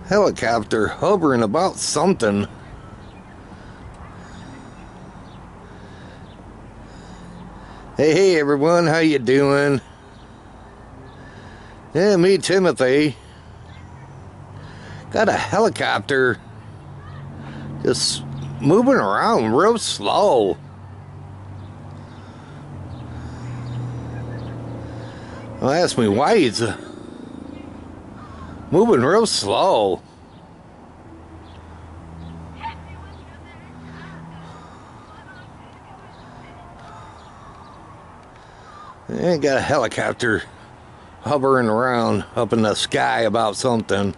Helicopter hovering about something. Hey everyone, how you doing? Yeah, me, Timothy. Got a helicopter just moving around real slow. Well, ask me why he's moving real slow. I got a helicopter hovering around up in the sky about something.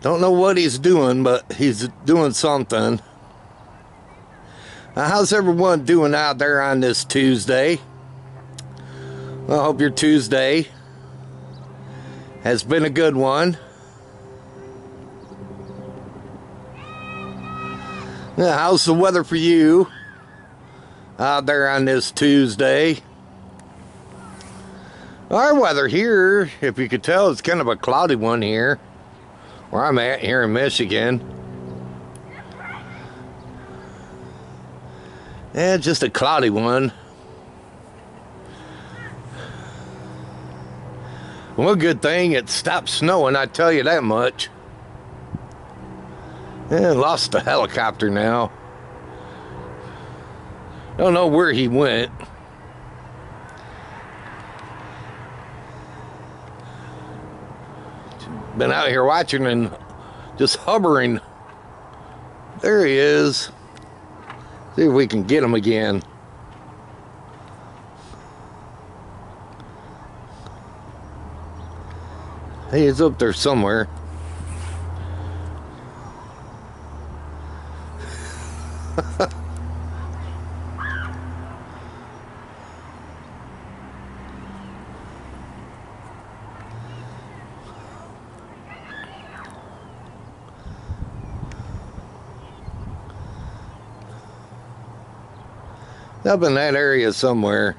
Don't know what he's doing, but he's doing something. How's everyone doing out there on this Tuesday? Well, I hope your Tuesday has been a good one. Yeah, how's the weather for you out there on this Tuesday? Our weather here, if you could tell, it's kind of a cloudy one here where I'm at here in Michigan. Yeah, just a cloudy one. One good thing, it stopped snowing, I tell you that much. Yeah, lost the helicopter now. Don't know where he went. Been out here watching and just hovering. There he is. See if we can get him again. Hey, he's up there somewhere. Up in that area somewhere.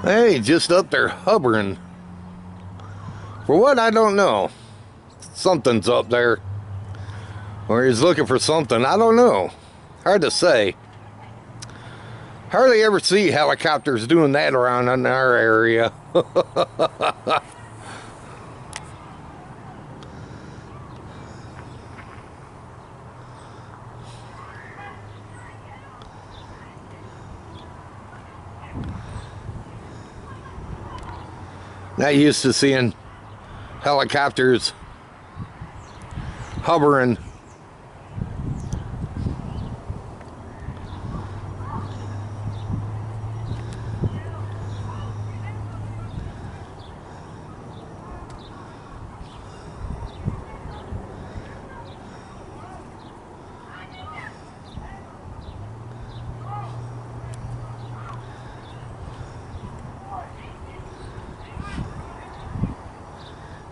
Hey, just up there hovering. For what, I don't know. Something's up there. Or he's looking for something, I don't know. Hard to say. Hardly ever see helicopters doing that around in our area. Not used to seeing helicopters hovering.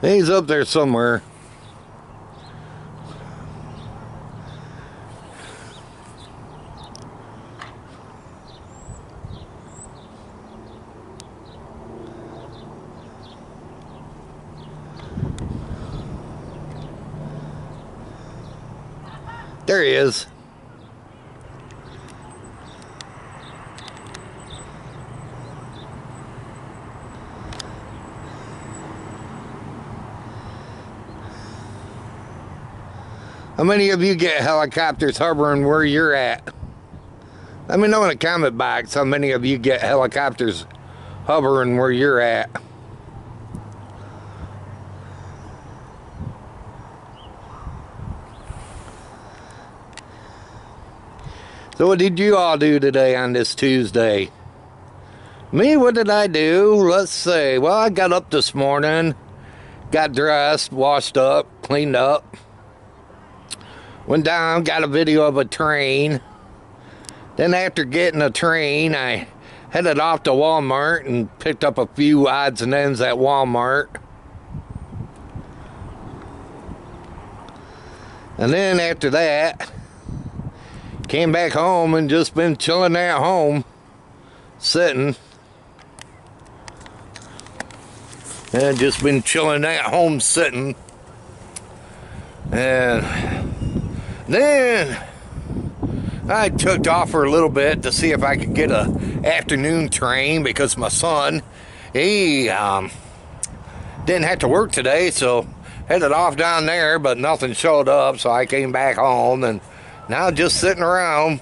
He's up there somewhere. There he is. How many of you get helicopters hovering where you're at? Let me know in the comment box how many of you get helicopters hovering where you're at. So what did you all do today on this Tuesday? Me, what did I do? Let's see. Well, I got up this morning, got dressed, washed up, cleaned up. Went down, got a video of a train. Then after getting a train, I headed off to Walmart and picked up a few odds and ends at Walmart. And then after that, Came back home and just been chilling at home, sitting. And just been chilling at home, sitting. And then I took off for a little bit to see if I could get a afternoon train, because my son, he didn't have to work today, so headed off down there, but nothing showed up, so I came back home, and now just sitting around.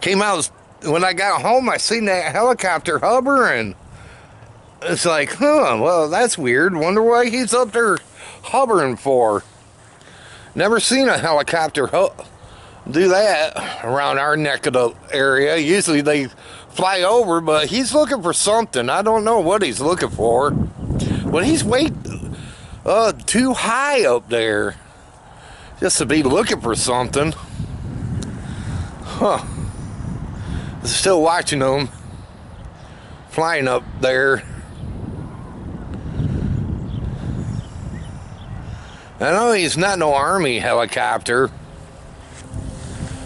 Came out, when I got home, I seen that helicopter hovering. It's like, well, that's weird. Wonder why he's up there hovering for. Never seen a helicopter do that around our neck of the area. Usually they fly over, but he's looking for something. I don't know what he's looking for. But he's way too high up there just to be looking for something. Still watching them flying up there. I know he's not no Army helicopter,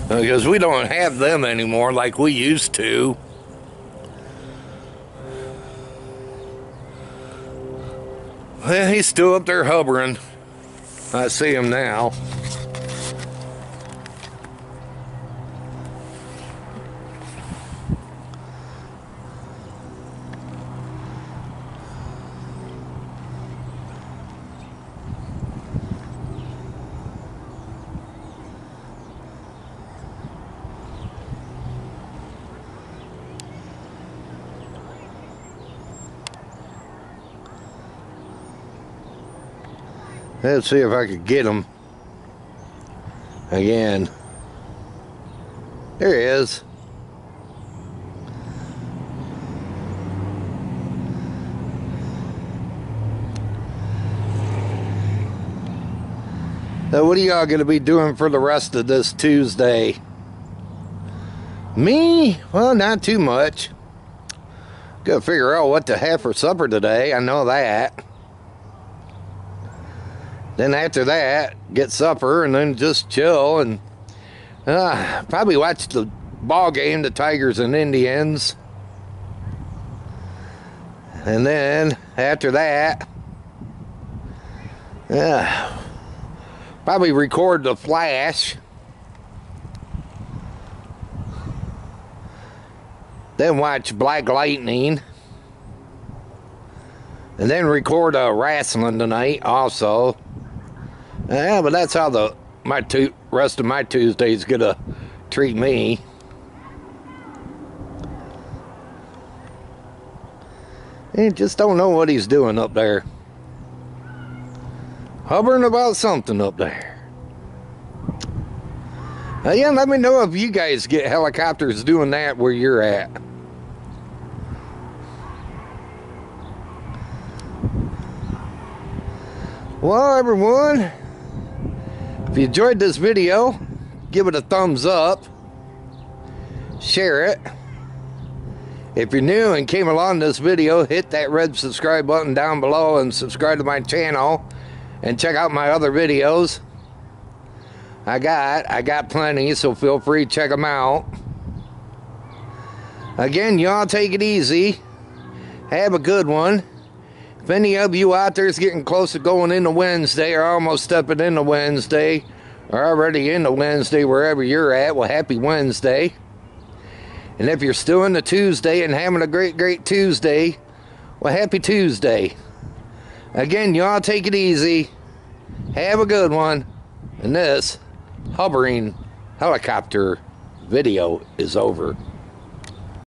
because we don't have them anymore like we used to. Well, he's still up there hovering. I see him now. Let's see if I could get him again. There he is. So what are y'all going to be doing for the rest of this Tuesday? Me? Well, not too much. Gotta figure out what to have for supper today. I know that. Then after that, get supper and then just chill and probably watch the ball game, the Tigers and Indians. And then after that, probably record The Flash. Then watch Black Lightning. And then record wrestling tonight also. Yeah, but that's how the rest of my Tuesday's gonna treat me. I just don't know what he's doing up there. Hovering about something up there. Yeah, let me know if you guys get helicopters doing that where you're at. Well, everyone, if you enjoyed this video, give it a thumbs up, share it. If you're new and came along this video, hit that red subscribe button down below and subscribe to my channel and check out my other videos. I got plenty, so feel free to check them out. Again, y'all take it easy. Have a good one. If any of you out there is getting close to going into Wednesday or almost stepping into Wednesday or already into Wednesday wherever you're at, well, happy Wednesday. And if you're still into Tuesday and having a great Tuesday, well, happy Tuesday. Again, y'all take it easy. Have a good one. And this hovering helicopter video is over.